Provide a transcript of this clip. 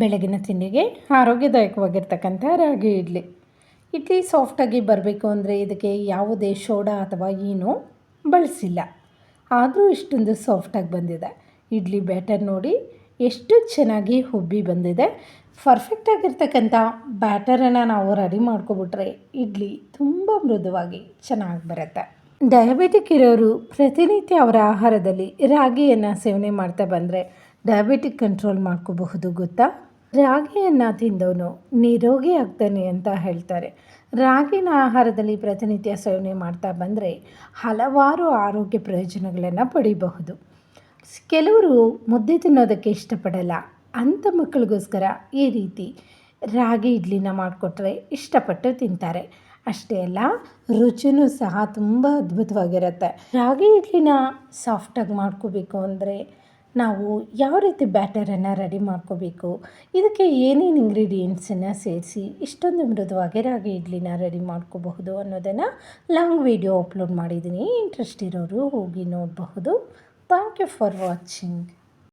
ಬೆಳಗಿನ ತಿಂಡಿಗೆ ಆರೋಗ್ಯದಾಯಕವಾಗಿರ್ತಕ್ಕಂಥ ರಾಗಿ ಇಡ್ಲಿ. ಇಡ್ಲಿ ಸಾಫ್ಟಾಗಿ ಬರಬೇಕು ಅಂದರೆ ಇದಕ್ಕೆ ಯಾವುದೇ ಸೋಡಾ ಅಥವಾ ಏನೂ ಬಳಸಿಲ್ಲ. ಆದರೂ ಇಷ್ಟೊಂದು ಸಾಫ್ಟಾಗಿ ಬಂದಿದೆ. ಇಡ್ಲಿ ಬ್ಯಾಟರ್ ನೋಡಿ ಎಷ್ಟು ಚೆನ್ನಾಗಿ ಉಬ್ಬಿ ಬಂದಿದೆ. ಪರ್ಫೆಕ್ಟಾಗಿರ್ತಕ್ಕಂಥ ಬ್ಯಾಟರನ್ನು ನಾವು ರೆಡಿ ಮಾಡ್ಕೊಬಿಟ್ರೆ ಇಡ್ಲಿ ತುಂಬ ಮೃದುವಾಗಿ ಚೆನ್ನಾಗಿ ಬರುತ್ತೆ. ಡಯಾಬಿಟಿಕ್ ಇರೋರು ಪ್ರತಿನಿತ್ಯ ಅವರ ಆಹಾರದಲ್ಲಿ ರಾಗಿಯನ್ನು ಸೇವನೆ ಮಾಡ್ತಾ ಬಂದರೆ ಡಯಾಬಿಟಿಕ್ ಕಂಟ್ರೋಲ್ ಮಾಡ್ಕೋಬಹುದು. ಗೊತ್ತಾ? ರಾಗಿಯನ್ನು ತಿಂದವನು ನಿರೋಗಿ ಆಗ್ತಾನೆ ಅಂತ ಹೇಳ್ತಾರೆ. ರಾಗಿನ ಆಹಾರದಲ್ಲಿ ಪ್ರತಿನಿತ್ಯ ಸೇವನೆ ಮಾಡ್ತಾ ಬಂದರೆ ಹಲವಾರು ಆರೋಗ್ಯ ಪ್ರಯೋಜನಗಳನ್ನು ಪಡಿಬಹುದು. ಕೆಲವರು ಮುದ್ದೆ ತಿನ್ನೋದಕ್ಕೆ ಇಷ್ಟಪಡಲ್ಲ. ಅಂಥ ಮಕ್ಕಳಿಗೋಸ್ಕರ ಈ ರೀತಿ ರಾಗಿ ಇಡ್ಲಿನ ಮಾಡಿಕೊಟ್ರೆ ಇಷ್ಟಪಟ್ಟು ತಿಂತಾರೆ. ಅಷ್ಟೇ ಅಲ್ಲ, ರುಚಿನೂ ಸಹ ತುಂಬ ಅದ್ಭುತವಾಗಿರುತ್ತೆ. ರಾಗಿ ಇಡ್ಲಿನ ಸಾಫ್ಟಾಗಿ ಮಾಡ್ಕೋಬೇಕು ಅಂದರೆ ನಾವು ಯಾವ ರೀತಿ ಬ್ಯಾಟರನ್ನು ರೆಡಿ ಮಾಡ್ಕೋಬೇಕು, ಇದಕ್ಕೆ ಏನೇನು ಇಂಗ್ರೀಡಿಯೆಂಟ್ಸನ್ನು ಸೇರಿಸಿ ಇಷ್ಟೊಂದು ಮೃದುವಾಗಿ ರಾಗಿ ಇಡ್ಲಿನ ರೆಡಿ ಮಾಡ್ಕೋಬಹುದು ಅನ್ನೋದನ್ನು ಲಾಂಗ್ ವಿಡಿಯೋ ಅಪ್ಲೋಡ್ ಮಾಡಿದ್ದೀನಿ. ಇಂಟ್ರೆಸ್ಟ್ ಇರೋರು ಹೋಗಿ ನೋಡಬಹುದು. Thank you for watching.